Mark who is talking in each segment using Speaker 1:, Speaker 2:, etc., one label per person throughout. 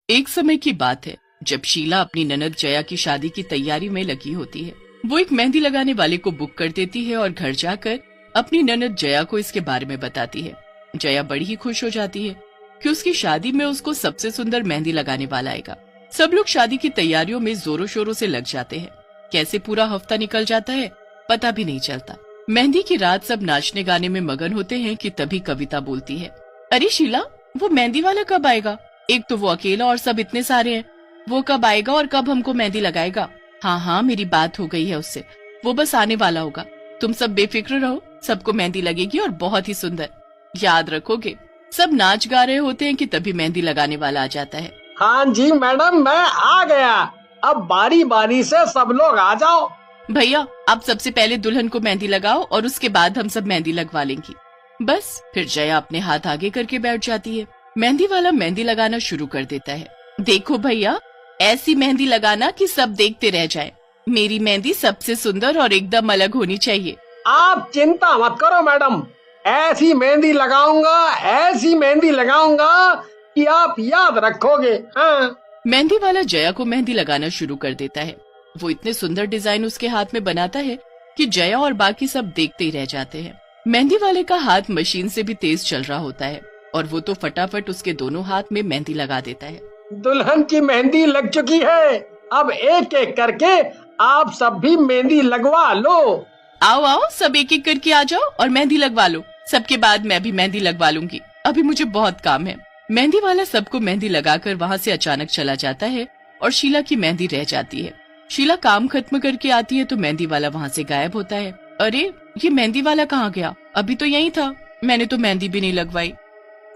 Speaker 1: एक समय की बात है जब शीला अपनी ननद जया की शादी की तैयारी में लगी होती है। वो एक मेहंदी लगाने वाले को बुक कर देती है और घर जाकर अपनी ननद जया को इसके बारे में बताती है। जया बड़ी ही खुश हो जाती है कि उसकी शादी में उसको सबसे सुंदर मेहंदी लगाने वाला आएगा। सब लोग शादी की तैयारियों में जोरों शोरों से लग जाते हैं। कैसे पूरा हफ्ता निकल जाता है पता भी नहीं चलता। मेहंदी की रात सब नाचने गाने में मगन होते हैं कि तभी कविता बोलती है, अरे शीला, वो मेहंदी वाला कब आएगा? एक तो वो अकेला और सब इतने सारे हैं। वो कब आएगा और कब हमको मेहंदी लगाएगा? हाँ हाँ, मेरी बात हो गई है उससे, वो बस आने वाला होगा। तुम सब बेफिक्र रहो, सबको मेहंदी लगेगी और बहुत ही सुंदर। याद रखोगे। सब नाच गा रहे होते हैं कि तभी मेहंदी लगाने वाला आ जाता है।
Speaker 2: हाँ जी मैडम, मैं आ गया। अब बारी बारी से सब लोग आ जाओ।
Speaker 1: भैया, आप सबसे पहले दुल्हन को मेहंदी लगाओ और उसके बाद हम सब मेहंदी लगवा लेंगी। बस फिर जया अपने हाथ आगे करके बैठ जाती है। मेहंदी वाला मेहंदी लगाना शुरू कर देता है। देखो भैया, ऐसी मेहंदी लगाना कि सब देखते रह जाए। मेरी मेहंदी सबसे सुंदर और एकदम अलग होनी चाहिए।
Speaker 2: आप चिंता मत करो मैडम, ऐसी मेहंदी लगाऊंगा कि आप याद रखोगे। हाँ।
Speaker 1: मेहंदी वाला जया को मेहंदी लगाना शुरू कर देता है। वो इतने सुंदर डिजाइन उसके हाथ में बनाता है कि जया और बाकी सब देखते ही रह जाते हैं। मेहंदी वाले का हाथ मशीन से भी तेज चल रहा होता है और वो तो फटाफट उसके दोनों हाथ में मेहंदी लगा देता है।
Speaker 2: दुल्हन की मेहंदी लग चुकी है। अब एक एक करके आप सब भी मेहंदी लगवा लो।
Speaker 1: आओ आओ, सब एक एक करके आ जाओ और मेहंदी लगवा लो। सबके बाद मैं भी मेहंदी लगवा लूंगी, अभी मुझे बहुत काम है। मेहंदी वाला सबको मेहंदी लगाकर वहाँ से अचानक चला जाता है और शीला की मेहंदी रह जाती है। शीला काम खत्म करके आती है तो मेहंदी वाला वहाँ से गायब होता है। अरे, ये मेहंदी वाला कहाँ गया? अभी तो यही था, मैंने तो मेहंदी भी नहीं लगवाई।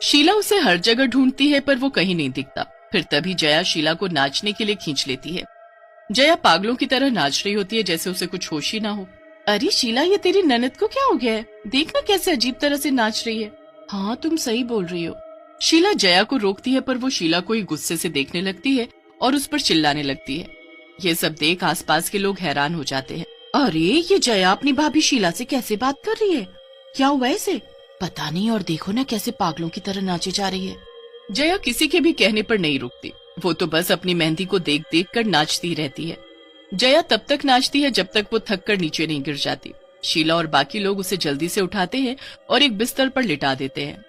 Speaker 1: शीला उसे हर जगह ढूंढती है पर वो कहीं नहीं दिखता। फिर तभी जया शीला को नाचने के लिए खींच लेती है। जया पागलों की तरह नाच रही होती है जैसे उसे कुछ होश ही ना हो। अरे शीला, ये तेरी ननद को क्या हो गया है? देखना कैसे अजीब तरह से नाच रही है। हाँ, तुम सही बोल रही हो। शीला जया को रोकती है पर वो शीला को ही गुस्से से देखने लगती है और उस पर चिल्लाने लगती है। ये सब देख आसपास के लोग हैरान हो जाते हैं। अरे, ये जया अपनी भाभी शीला से कैसे बात कर रही है? क्या हुआ इसे? पता नहीं, और देखो ना कैसे पागलों की तरह नाचे जा रही है। जया किसी के भी कहने पर नहीं रुकती। वो तो बस अपनी मेहंदी को देख देख कर नाचती रहती है। जया तब तक नाचती है जब तक वो थक कर नीचे नहीं गिर जाती। शीला और बाकी लोग उसे जल्दी से उठाते हैं और एक बिस्तर पर लिटा देते हैं।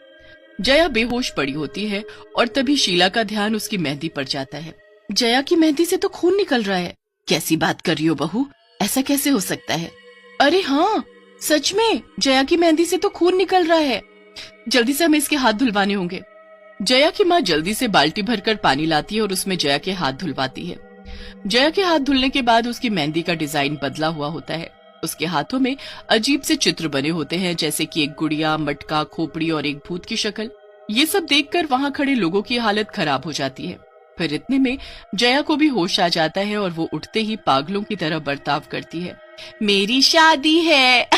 Speaker 1: जया बेहोश पड़ी होती है और तभी शीला का ध्यान उसकी मेहंदी पर जाता है। जया की मेहंदी से तो खून निकल रहा है। कैसी बात कर रही हो बहू, ऐसा कैसे हो सकता है? अरे हाँ, सच में जया की मेहंदी से तो खून निकल रहा है। जल्दी से हमें इसके हाथ धुलवाने होंगे। जया की माँ जल्दी से बाल्टी भरकर पानी लाती है और उसमें जया के हाथ धुलवाती है। जया के हाथ धुलने के बाद उसकी मेहंदी का डिजाइन बदला हुआ होता है। उसके हाथों में अजीब से चित्र बने होते हैं, जैसे कि एक गुड़िया, मटका, खोपड़ी और एक भूत की शक्ल। ये सब देखकर वहाँ खड़े लोगों की हालत खराब हो जाती है। फिर इतने में जया को भी होश आ जाता है और वो उठते ही पागलों की तरह बर्ताव करती है। मेरी शादी है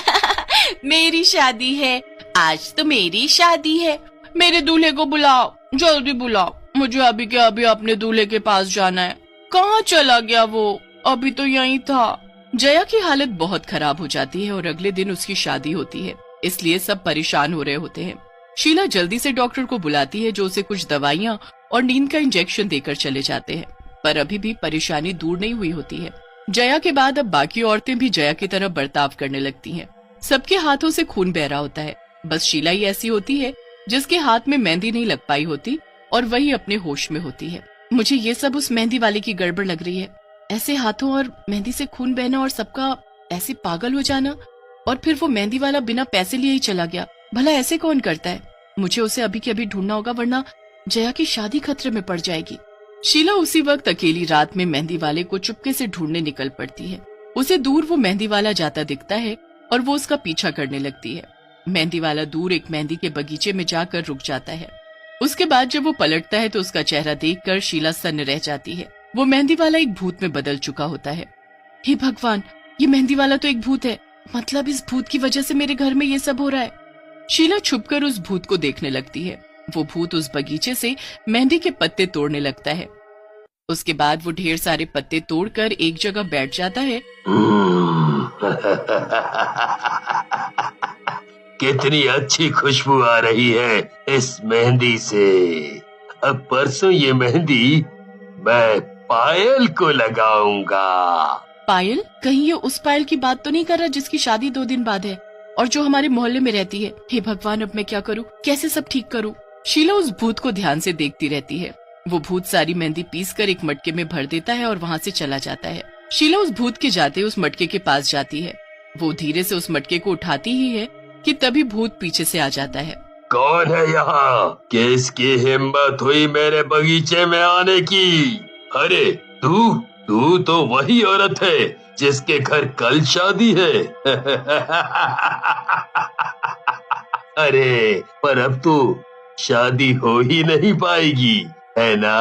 Speaker 1: मेरी शादी है, आज तो मेरी शादी है। मेरे दूल्हे को बुलाओ, जल्दी बुलाओ, मुझे अभी के अभी अपने दूल्हे के पास जाना है। कहाँ चला गया वो? अभी तो यहीं था। जया की हालत बहुत खराब हो जाती है और अगले दिन उसकी शादी होती है, इसलिए सब परेशान हो रहे होते हैं। शीला जल्दी से डॉक्टर को बुलाती है जो उसे कुछ दवाइयाँ और नींद का इंजेक्शन देकर चले जाते हैं, पर अभी भी परेशानी दूर नहीं हुई होती है। जया के बाद अब बाकी औरतें भी जया की तरह बर्ताव करने लगती हैं। सबके हाथों से खून बह रहा होता है। बस शीला ही ऐसी होती है जिसके हाथ में मेहंदी नहीं लग पाई होती और वही अपने होश में होती है। मुझे ये सब उस मेहंदी वाले की गड़बड़ लग रही है। ऐसे हाथों और मेहंदी से खून बहना और सबका ऐसे पागल हो जाना, और फिर वो मेहंदी वाला बिना पैसे लिए ही चला गया। भला ऐसे कौन करता है? मुझे उसे अभी के अभी ढूंढना होगा, वरना जया की शादी खतरे में पड़ जाएगी। शीला उसी वक्त अकेली रात में मेहंदी वाले को चुपके से ढूंढने निकल पड़ती है। उसे दूर वो मेहंदी वाला जाता दिखता है और वो उसका पीछा करने लगती है। मेहंदी वाला दूर एक मेहंदी के बगीचे में जाकर रुक जाता है। उसके बाद जब वो पलटता है तो उसका चेहरा देखकर शीला सन्न रह जाती है। वो मेहंदी वाला एक भूत में बदल चुका होता है। हे भगवान, ये मेहंदी वाला तो एक भूत है। मतलब इस भूत की वजह से मेरे घर में ये सब हो रहा है। शीला छुपकर उस भूत को देखने लगती है। वो भूत उस बगीचे से मेहंदी के पत्ते तोड़ने लगता है। उसके बाद वो ढेर सारे पत्ते तोड़कर एक जगह बैठ जाता है।
Speaker 3: कितनी अच्छी खुशबू आ रही है इस मेहंदी से। अब परसों ये मेहंदी मैं पायल को लगाऊंगा।
Speaker 1: पायल? कहीं ये उस पायल की बात तो नहीं कर रहा जिसकी शादी 2 दिन बाद है और जो हमारे मोहल्ले में रहती है? हे भगवान, अब मैं क्या करूं? कैसे सब ठीक करूं? शीला उस भूत को ध्यान से देखती रहती है। वो भूत सारी मेहंदी पीसकर एक मटके में भर देता है और वहाँ से चला जाता है। शीला उस भूत के जाते उस मटके के पास जाती है। वो धीरे से उस मटके को उठाती ही है कि तभी भूत पीछे से आ जाता है।
Speaker 3: कौन है यहाँ? किसकी हिम्मत हुई मेरे बगीचे में आने की? अरे तू तो वही औरत है जिसके घर कल शादी है। अरे पर अब तो शादी हो ही नहीं पाएगी, है ना?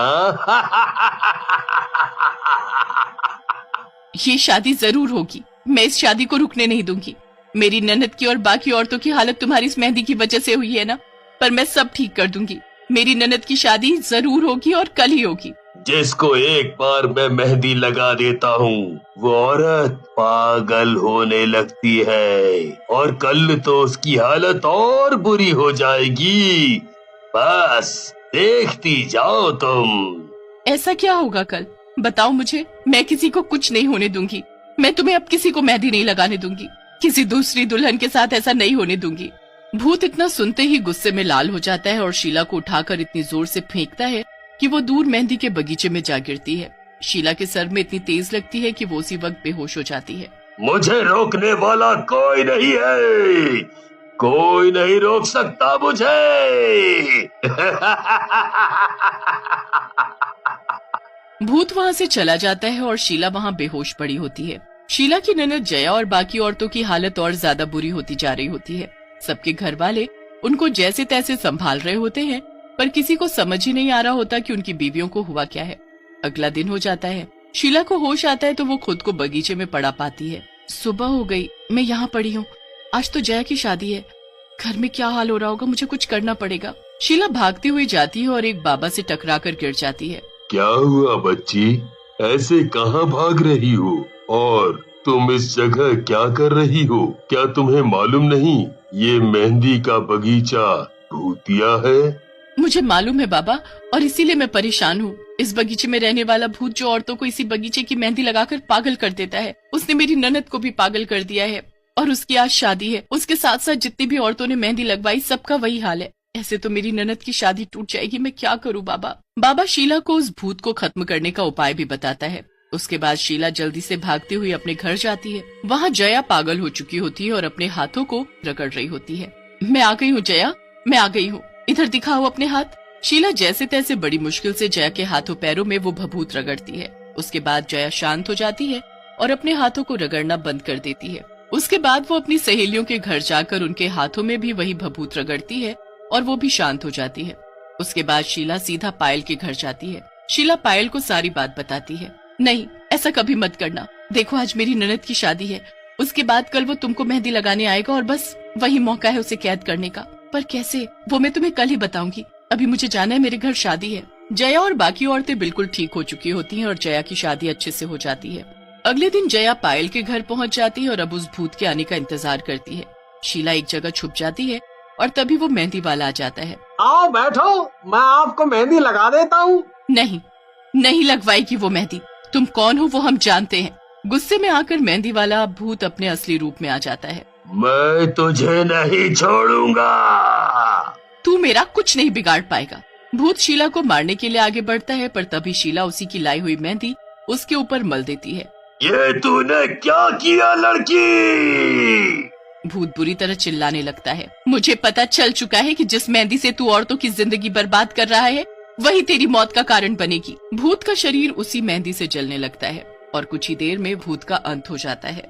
Speaker 1: ये शादी जरूर होगी। मैं इस शादी को रुकने नहीं दूंगी। मेरी ननद की और बाकी औरतों की हालत तुम्हारी इस मेहंदी की वजह से हुई है ना, पर मैं सब ठीक कर दूंगी। मेरी ननद की शादी जरूर होगी और कल ही होगी।
Speaker 3: जिसको एक बार मैं मेहंदी लगा देता हूँ वो औरत पागल होने लगती है और कल तो उसकी हालत और बुरी हो जाएगी। बस देखती जाओ तुम।
Speaker 1: ऐसा क्या होगा कल? बताओ मुझे। मैं किसी को कुछ नहीं होने दूंगी। मैं तुम्हें अब किसी को मेहंदी नहीं लगाने दूंगी। किसी दूसरी दुल्हन के साथ ऐसा नहीं होने दूंगी। भूत इतना सुनते ही गुस्से में लाल हो जाता है और शीला को उठाकर इतनी जोर से फेंकता है कि वो दूर मेहंदी के बगीचे में जा गिरती है। शीला के सर में इतनी तेज लगती है कि वो उसी वक्त बेहोश हो जाती है।
Speaker 3: मुझे रोकने वाला कोई नहीं है, कोई नहीं रोक सकता मुझे।
Speaker 1: भूत वहाँ से चला जाता है और शीला वहाँ बेहोश पड़ी होती है। शीला की ननद जया और बाकी औरतों की हालत और ज्यादा बुरी होती जा रही होती है। सबके घर वाले उनको जैसे तैसे संभाल रहे होते हैं, पर किसी को समझ ही नहीं आ रहा होता कि उनकी बीवियों को हुआ क्या है। अगला दिन हो जाता है। शीला को होश आता है तो वो खुद को बगीचे में पड़ा पाती है। सुबह हो गई, मैं यहाँ पड़ी हूँ। आज तो जया की शादी है। घर में क्या हाल हो रहा होगा, मुझे कुछ करना पड़ेगा। शीला भागती हुई जाती है और एक बाबा से टकरा कर गिर जाती है।
Speaker 3: क्या हुआ बच्ची? ऐसे कहाँ भाग रही हो? और तुम इस जगह क्या कर रही हो? क्या तुम्हें मालूम नहीं ये मेहंदी का बगीचा भूतिया है?
Speaker 1: मुझे मालूम है बाबा, और इसीलिए मैं परेशान हूँ। इस बगीचे में रहने वाला भूत जो औरतों को इसी बगीचे की मेहंदी लगाकर पागल कर देता है, उसने मेरी ननद को भी पागल कर दिया है और उसकी आज शादी है। उसके साथ साथ जितनी भी औरतों ने मेहंदी लगवाई सबका वही हाल है। ऐसे तो मेरी ननद की शादी टूट जाएगी। मैं क्या करूँ बाबा? बाबा शीला को उस भूत को खत्म करने का उपाय भी बताता है। उसके बाद शीला जल्दी से भागती हुई अपने घर जाती है। वहाँ जया पागल हो चुकी होती है और अपने हाथों को रगड़ रही होती है। मैं आ गई हूँ जया, मैं आ गई हूँ, इधर दिखाओ अपने हाथ। शीला जैसे तैसे बड़ी मुश्किल से जया के हाथों पैरों में वो भभूत रगड़ती है। उसके बाद जया शांत हो जाती है और अपने हाथों को रगड़ना बंद कर देती है। उसके बाद वो अपनी सहेलियों के घर जाकर उनके हाथों में भी वही भभूत रगड़ती है और वो भी शांत हो जाती है। उसके बाद शीला सीधा पायल के घर जाती है। शीला पायल को सारी बात बताती है। नहीं, ऐसा कभी मत करना। देखो आज मेरी ननद की शादी है, उसके बाद कल वो तुमको मेहंदी लगाने आएगा और बस वही मौका है उसे कैद करने का। पर कैसे, वो मैं तुम्हें कल ही बताऊंगी। अभी मुझे जाना है, मेरे घर शादी है। जया और बाकी औरतें बिल्कुल ठीक हो चुकी होती हैं और जया की शादी अच्छे से हो जाती है। अगले दिन जया पायल के घर पहुंच जाती है और अब उस भूत के आने का इंतजार करती है। शीला एक जगह छुप जाती है और तभी वो मेहंदी वाला आ जाता है।
Speaker 2: आओ बैठो, मैं आपको मेहंदी लगा देता हूँ।
Speaker 1: नहीं, नहीं लगवाएगी वो मेहंदी। तुम कौन हो वो हम जानते हैं। गुस्से में आकर मेहंदी वाला भूत अपने असली रूप में आ जाता है।
Speaker 3: मैं तुझे नहीं छोड़ूंगा।
Speaker 1: तू मेरा कुछ नहीं बिगाड़ पाएगा। भूत शीला को मारने के लिए आगे बढ़ता है, पर तभी शीला उसी की लाई हुई मेहंदी उसके ऊपर मल देती है।
Speaker 3: ये तूने क्या किया लड़की?
Speaker 1: भूत बुरी तरह चिल्लाने लगता है। मुझे पता चल चुका है कि जिस मेहंदी से तू औरतों की जिंदगी बर्बाद कर रहा है वही तेरी मौत का कारण बनेगी। भूत का शरीर उसी मेहंदी से जलने लगता है और कुछ ही देर में भूत का अंत हो जाता है।